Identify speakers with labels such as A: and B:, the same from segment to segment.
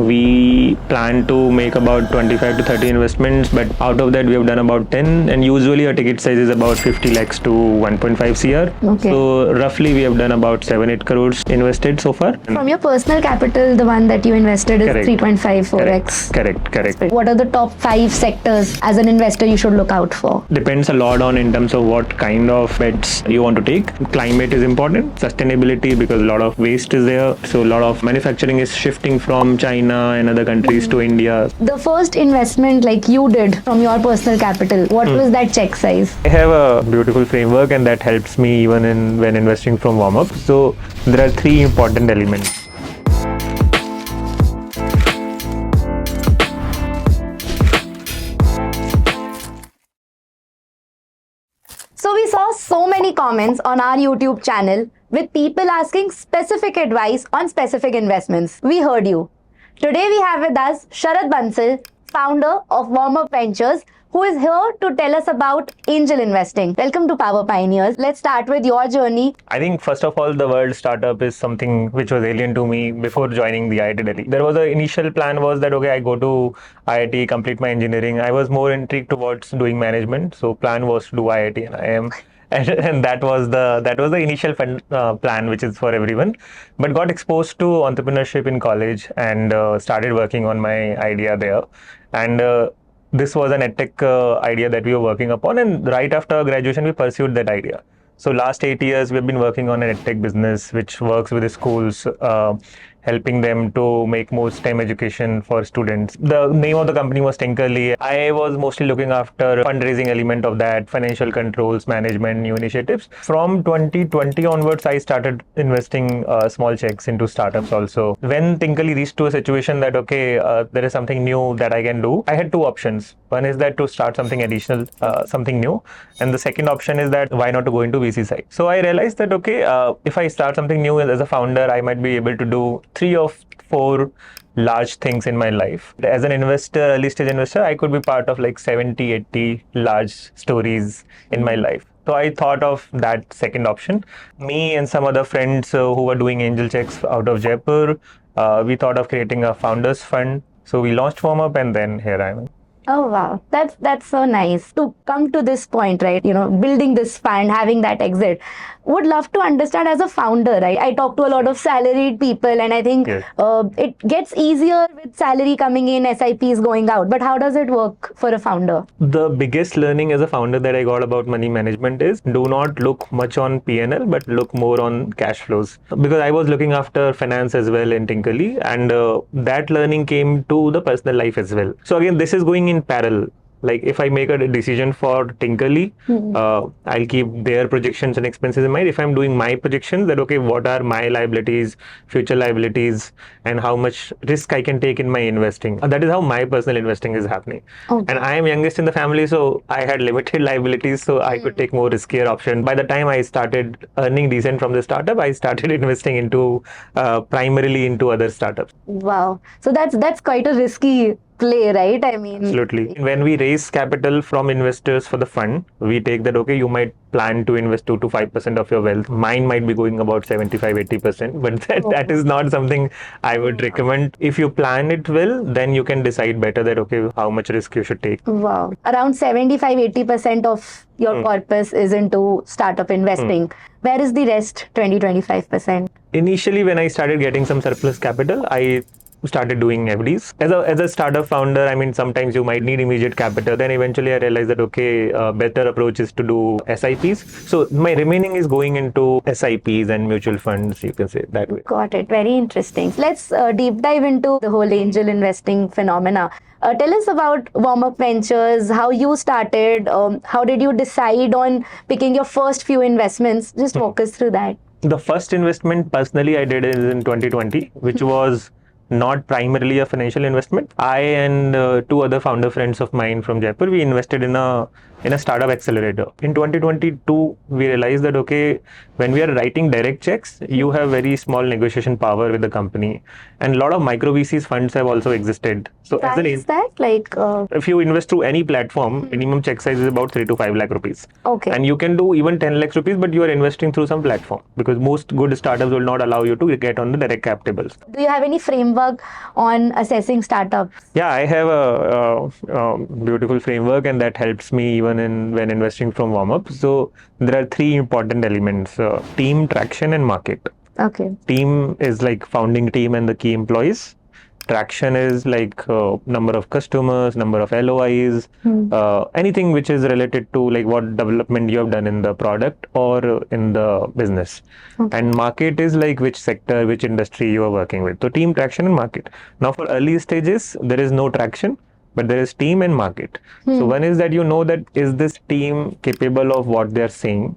A: we plan to make about 25 to 30 investments, but out of that we have done about 10, and usually our ticket size is about 50 lakhs to 1.5 CR.
B: Okay.
A: So roughly we have done about 7-8 crores invested so far.
B: From your personal capital, the one that you invested is
A: Correct.
B: 3.54x.
A: Correct.
B: What are the top 5 sectors as an investor you should look out for?
A: Depends a lot on in terms of what kind of bets you want to take. Climate is important, sustainability, because a lot of waste is there. So a lot of manufacturing is shifting from China and other countries to India.
B: The first investment like you did from your personal capital, what was that check size?
A: I have a beautiful framework, and that helps me even when investing from Warmup. So there are 3 important elements.
B: So we saw so many comments on our YouTube channel with people asking specific advice on specific investments. We heard you. Today we have with us Sharad Bansal, founder of Warmup Ventures, who is here to tell us about angel investing. Welcome to Power Pioneers. Let's start with your journey.
A: I think first of all, the word startup is something which was alien to me before joining the IIT Delhi. There was an initial plan was that, okay, I go to IIT, complete my engineering. I was more intrigued towards doing management. So plan was to do IIT and IIM. And that was the initial plan, which is for everyone. But got exposed to entrepreneurship in college and started working on my idea there. And this was an edtech idea that we were working upon, and right after graduation we pursued that idea. So last 8 years we've been working on an edtech business which works with the schools, helping them to make more STEM education for students. The name of the company was Tinkerly. I was mostly looking after fundraising element of that, financial controls, management, new initiatives. From 2020 onwards, I started investing small checks into startups also. When Tinkerly reached to a situation that, okay, there is something new that I can do, I had 2 options. One is that to start something additional, something new. And the second option is that why not to go into VC side. So I realized that, okay, if I start something new as a founder, I might be able to do 3 or 4 large things in my life. As an investor, early stage investor, I could be part of like 70, 80 large stories in my life. So I thought of that second option. Me and some other friends who were doing angel checks out of Jaipur, we thought of creating a founders fund. So we launched Warmup, and then here I am.
B: Oh wow, that's so nice to come to this point, right? You know, building this fund, having that exit. Would love to understand as a founder, right? I talk to a lot of salaried people, and I think
A: Yes.
B: It gets easier with salary coming in, SIPs going out. But how does it work for a founder?
A: The biggest learning as a founder that I got about money management is do not look much on P&L, but look more on cash flows. Because I was looking after finance as well in Tinkerly, and that learning came to the personal life as well. So again, this is going in parallel. Like if I make a decision for Tinkerly, I'll keep their projections and expenses in mind. If I'm doing my projections, that okay, what are my liabilities, future liabilities, and how much risk I can take in my investing. That is how my personal investing is happening.
B: Okay.
A: And I am youngest in the family, so I had limited liabilities, so I could take more riskier option. By the time I started earning decent from the startup, I started investing into primarily into other startups.
B: Wow, so that's quite a risky play, right? I mean,
A: Absolutely. When we raise capital from investors for the fund, we take that, okay, you might plan to invest 2 to 5% of your wealth. Mine might be going about 75-80%, but that is not something I would recommend. If you plan it well, then you can decide better that, okay, how much risk you should take.
B: Wow, around 75-80% of your corpus is into startup investing. Where is the rest, 20-25%?
A: Initially, when I started getting some surplus capital, I started doing FDs. As a startup founder, I mean, sometimes you might need immediate capital. Then eventually I realized that, okay, better approach is to do SIPs. So my remaining is going into SIPs and mutual funds, you can say that way.
B: Got it. Very interesting. Let's deep dive into the whole angel investing phenomena. Tell us about Warmup Ventures, how you started, how did you decide on picking your first few investments? Just walk us through that.
A: The first investment personally I did is in 2020, which was not primarily a financial investment. I and 2 other founder friends of mine from Jaipur, we invested in a startup accelerator. In 2022, we realized that, okay, when we are writing direct checks, you have very small negotiation power with the company. And a lot of micro VCs funds have also existed. So
B: Why is that? Like,
A: If you invest through any platform, minimum check size is about 3 to 5 lakh rupees.
B: okay.
A: And you can do even 10 lakhs rupees, but you are investing through some platform because most good startups will not allow you to get on the direct cap tables.
B: Do you have any framework on assessing startups?
A: Yeah, I have a beautiful framework, and that helps me even when investing from Warmup. So there are three important elements: team, traction, and market.
B: Okay.
A: Team is like founding team and the key employees. Traction is like number of customers, number of LOIs, anything which is related to like what development you have done in the product or in the business.
B: Okay.
A: And market is like which sector, which industry you are working with. So team, traction, and market. Now for early stages, there is no traction, but there is team and market. So one is that you know that is this team capable of what they are saying?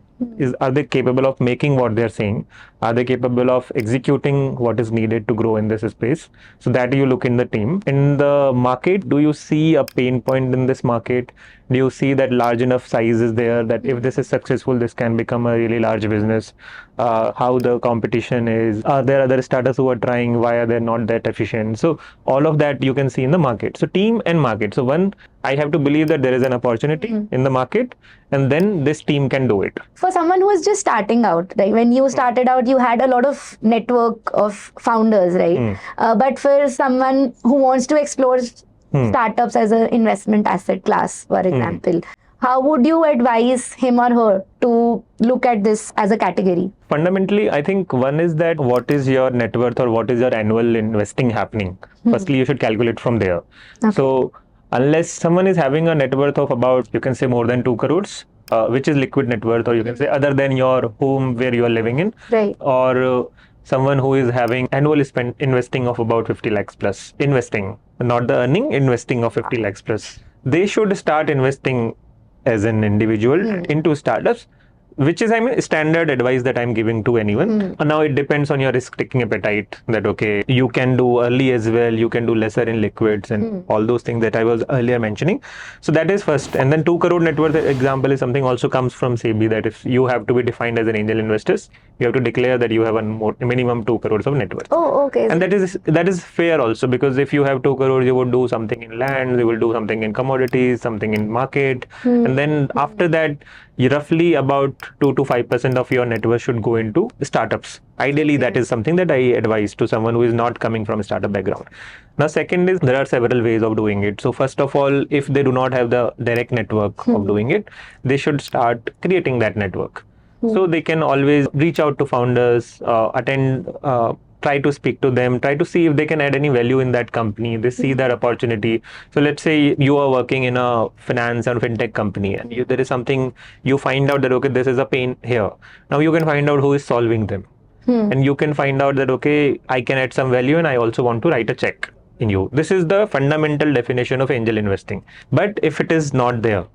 A: Are they capable of making what they're saying? Are they capable of executing what is needed to grow in this space? So that you look in the team. In the market, do you see a pain point in this market? Do you see that large enough size is there that if this is successful, this can become a really large business? How the competition is? Are there other startups who are trying? Why are they not that efficient? So all of that you can see in the market. So team and market. So one, I have to believe that there is an opportunity in the market, and then this team can do it.
B: For someone who is just starting out, right? When you started out, you had a lot of network of founders, right? But for someone who wants to explore startups as an investment asset class, for example, how would you advise him or her to look at this as a category?
A: Fundamentally, I think one is that what is your net worth or what is your annual investing happening? Firstly, you should calculate from there.
B: Okay.
A: So unless someone is having a net worth of about, you can say more than 2 crores, which is liquid net worth, or you can say other than your home where you are living in,
B: Right.
A: or someone who is having annual investing of about 50 lakhs plus, investing, not the earning, investing of 50 lakhs plus, they should start investing as an individual into startups, which is, I mean, standard advice that I'm giving to anyone. Now it depends on your risk taking appetite, that okay, you can do early as well, you can do lesser in liquids and all those things that I was earlier mentioning. So that is first. And then 2 crore net worth example is something also comes from SEBI, that if you have to be defined as an angel investors, you have to declare that you have a minimum 2 crores of net worth.
B: Oh, okay.
A: And that is fair also, because if you have 2 crores, you would do something in land, you will do something in commodities, something in market, and then after that, roughly about 2 to 5% of your net worth should go into startups. Ideally, that is something that I advise to someone who is not coming from a startup background. Now, second is there are several ways of doing it. So first of all, if they do not have the direct network of doing it, they should start creating that network. So they can always reach out to founders, attend, try to speak to them, try to see if they can add any value in that company. They see that opportunity. So let's say you are working in a finance or fintech company, and there is something you find out that, okay, this is a pain here. Now you can find out who is solving them. And you can find out that, okay, I can add some value and I also want to write a check in you. This is the fundamental definition of angel investing. But if it is not there,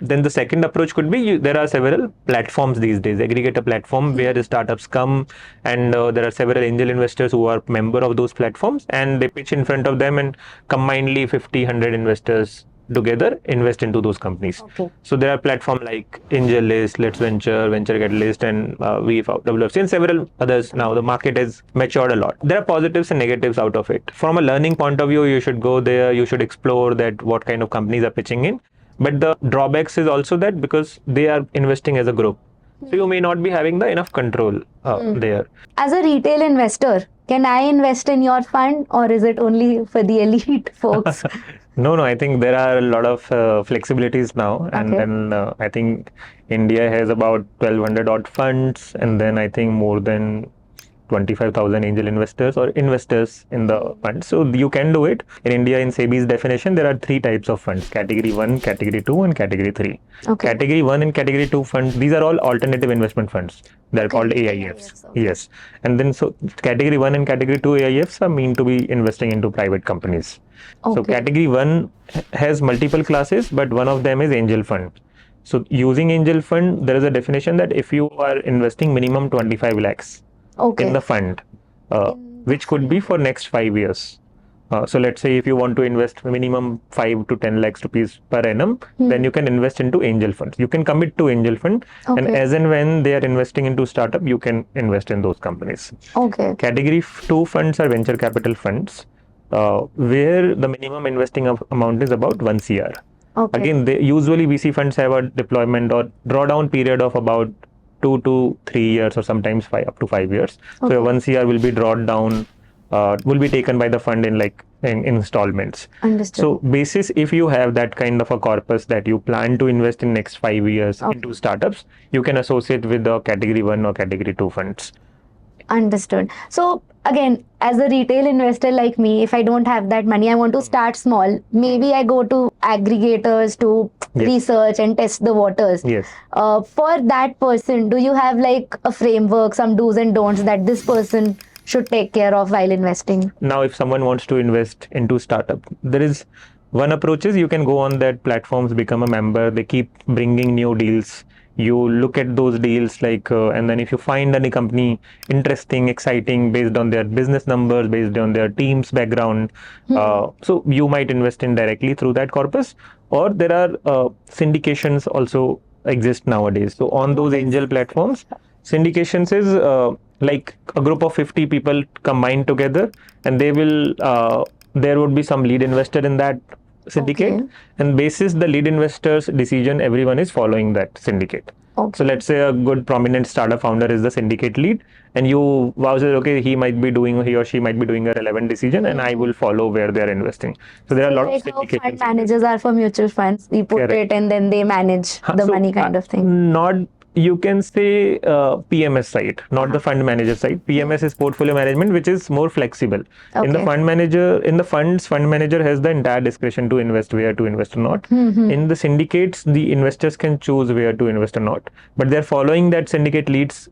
A: then the second approach could be, there are several platforms these days, aggregator platform, where the startups come, and there are several angel investors who are member of those platforms, and they pitch in front of them, and combinedly 50, 100 investors together invest into those companies.
B: Okay.
A: So there are platforms like AngelList, Let's Venture, Venture Catalyst, and WeWC, and several others. Now the market has matured a lot. There are positives and negatives out of it. From a learning point of view, you should go there, you should explore that what kind of companies are pitching in. But the drawbacks is also that because they are investing as a group, so you may not be having the enough control there.
B: As a retail investor, can I invest in your fund, or is it only for the elite folks?
A: No, I think there are a lot of flexibilities now, and then I think India has about 1,200 odd funds, and then I think more than 25,000 angel investors or investors in the fund. So you can do it. In India, in SEBI's definition, there are 3 types of funds: category 1, category 2, and category 3.
B: Okay.
A: Category 1 and category 2 funds, these are all alternative investment funds. They're called AIFs.
B: Okay.
A: Yes. And then so category 1 and category 2 AIFs are meant to be investing into private companies. So category 1 has multiple classes, but one of them is angel fund. So using angel fund, there is a definition that if you are investing minimum 25 lakhs in the fund, which could be for next 5 years. So let's say if you want to invest minimum 5 to 10 lakhs rupees per annum, then you can invest into angel funds. You can commit to angel fund, and as and when they are investing into startup, you can invest in those companies.
B: Okay.
A: Category 2 funds are venture capital funds. where the minimum investing amount is about 1 CR.
B: Okay.
A: Again, usually VC funds have a deployment or drawdown period of about 2 to 3 years, or sometimes up to 5 years.
B: Okay.
A: So 1 CR will be drawn down, will be taken by the fund in installments.
B: Understood.
A: So basis, if you have that kind of a corpus that you plan to invest in next 5 years into startups, you can associate with the category 1 or category 2 funds.
B: Understood. So again, as a retail investor like me, if I don't have that money, I want to start small. Maybe I go to aggregators to research and test the waters.
A: Yes.
B: For that person, do you have like a framework, some do's and don'ts that this person should take care of while investing?
A: Now, if someone wants to invest into startup, there is one approach is you can go on that platforms, become a member. They keep bringing new deals. You look at those deals and then if you find any company interesting, exciting, based on their business numbers, based on their team's background, so you might invest in directly through that corpus. Or there are syndications also exist nowadays. So on those angel platforms, syndications is like a group of 50 people combined together, and they will there would be some lead investor in that syndicate, and basis the lead investor's decision, everyone is following that syndicate. So let's say a good prominent startup founder is the syndicate lead, and you vouch that okay, he or she might be doing a relevant decision, and I will follow where they are investing. So there are a lot of syndications.
B: Fund managers are for mutual funds. We put it and then they manage the money kind of thing.
A: Not, you can say PMS side, not the fund manager side. PMS is portfolio management, which is more flexible. In the fund manager has the entire discretion to invest where to invest or not. In the syndicates, the investors can choose where to invest or not, but they're following that syndicate leads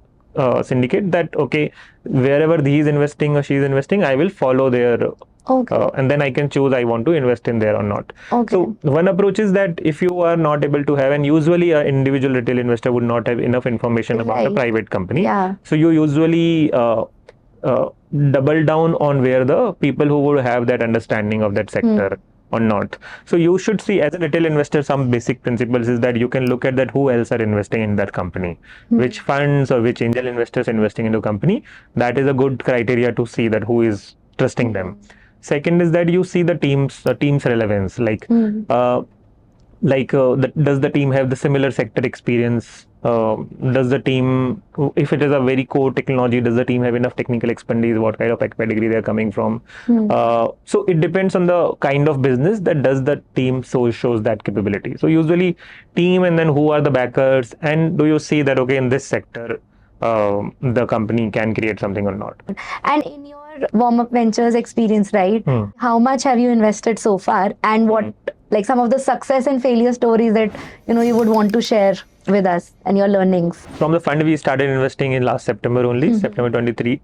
A: syndicate that okay, wherever he is investing or she is investing, I will follow their and then I can choose I want to invest in there or not. So one approach is that if you are not able to have, and usually an individual retail investor would not have enough information about a private company. So you usually double down on where the people who would have that understanding of that sector or not. So you should see, as a retail investor, some basic principles is that you can look at that who else are investing in that company, which funds or which angel investors investing into company. That is a good criteria to see that who is trusting them. Second is that you see the team's relevance, does the team have the similar sector experience? Does the team, if it is a very core technology, does the team have enough technical expertise? What kind of pedigree they are coming from? So it depends on the kind of business that does the team shows that capability. So usually team, and then who are the backers, and do you see that okay, in this sector the company can create something or not?
B: And in your Warmup Ventures experience, right? How much have you invested so far, and what like some of the success and failure stories that you would want to share with us and your learnings?
A: From the fund we started investing in last September only, September 23.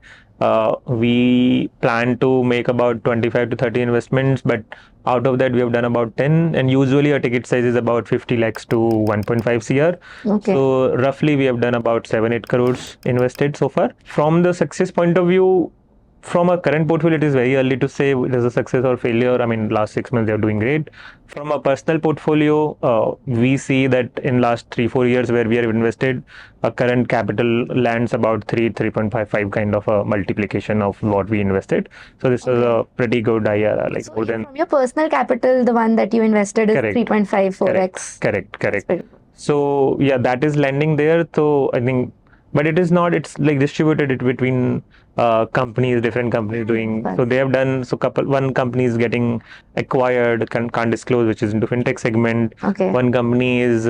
A: We plan to make about 25 to 30 investments, but out of that we have done about 10, and usually our ticket size is about 50 lakhs to 1.5 CR. So roughly we have done about 7-8 crores invested so far. From the success point of view, from our current portfolio, it is very early to say it is a success or failure. I mean, last 6 months they are doing great. From a personal portfolio, we see that in last 3-4 years where we have invested, our current capital lands about 3.55 kind of a multiplication of what we invested. So this is a pretty good IRR. Like
B: so
A: more than
B: from your personal capital, the one that you invested is 3.54x.
A: Correct. So yeah, that is landing there. So I think, but it is not, it's like distributed it between companies, different companies doing. So they have done, one company is getting acquired, can't disclose, which is into fintech segment. One company is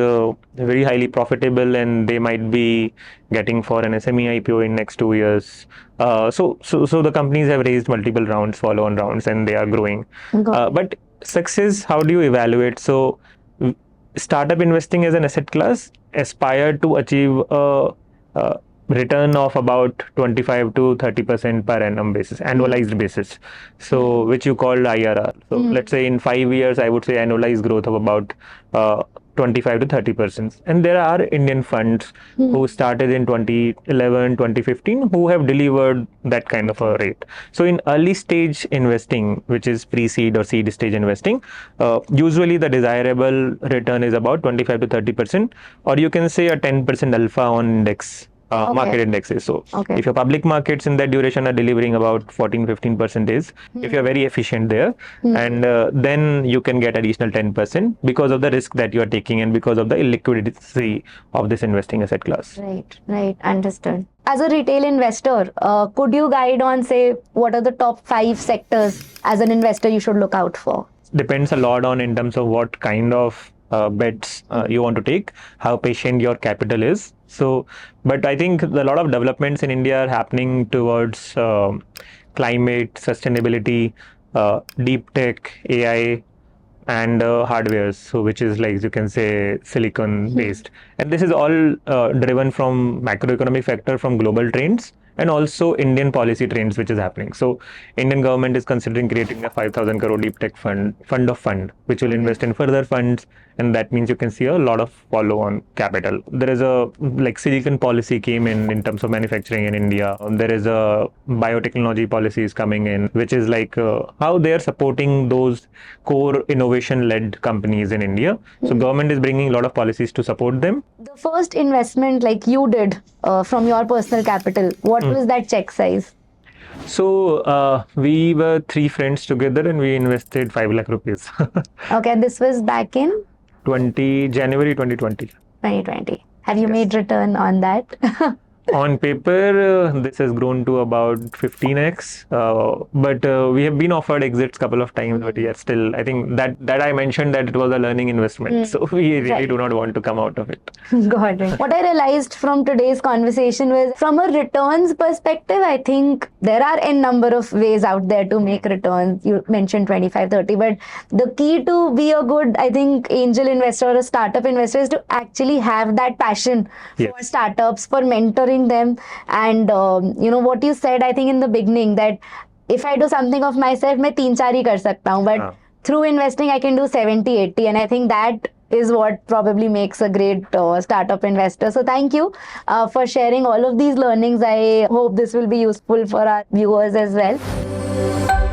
A: very highly profitable, and they might be getting for an SME IPO in next 2 years. So the companies have raised multiple rounds, follow-on rounds, and they are growing. But success, how do you evaluate? So startup investing as an asset class aspire to achieve a return of about 25 to 30% per annum basis, annualized basis. So which you call IRR. So let's say in 5 years, I would say annualized growth of about 25 to 30%. And there are Indian funds who started in 2011, 2015, who have delivered that kind of a rate. So in early stage investing, which is pre-seed or seed stage investing, usually the desirable return is about 25 to 30%, or you can say a 10% alpha on index market indexes. So
B: Okay.
A: if your public markets in that duration are delivering about 14-15% if you're very efficient there, and then you can get additional 10% because of the risk that you are taking and because of the illiquidity of this investing asset class.
B: Right, understood. As a retail investor, could you guide on, say, what are the top 5 sectors as an investor you should look out for?
A: Depends a lot on in terms of what kind of bets you want to take, how patient your capital is. So, but I think a lot of developments in India are happening towards climate, sustainability, deep tech, AI, and hardwares, so which is like you can say silicon based, and this is all driven from macroeconomic factor, from global trends and also Indian policy trends which is happening. So Indian government is considering creating a 5,000 crore deep tech fund which will invest in further funds, and that means you can see a lot of follow on capital. There is a like silicon policy came in terms of manufacturing in India. There is a biotechnology policies coming in, which is like how they are supporting those core innovation led companies in India. So government is bringing a lot of policies to support them.
B: The first investment like you did from your personal capital, what was that check size?
A: So we were 3 friends together and we invested 5 lakh rupees.
B: Okay, this was back in
A: January 2020.
B: 2020. Have you made return on that?
A: On paper, this has grown to about 15x, but we have been offered exits couple of times, but yeah, still, I think that I mentioned that it was a learning investment, so we really do not want to come out of it.
B: Got it. What I realized from today's conversation was, from a returns perspective, I think there are n number of ways out there to make returns. You mentioned 25, 30, but the key to be a good, I think, angel investor or a startup investor is to actually have that passion for startups, for mentoring them, and you know what you said, I think, in the beginning, that if I do something of myself, मैं 3-4 ही कर सकता हूँ, but through investing I can do 70, 80, and I think that is what probably makes a great startup investor. So thank you for sharing all of these learnings. I hope this will be useful for our viewers as well.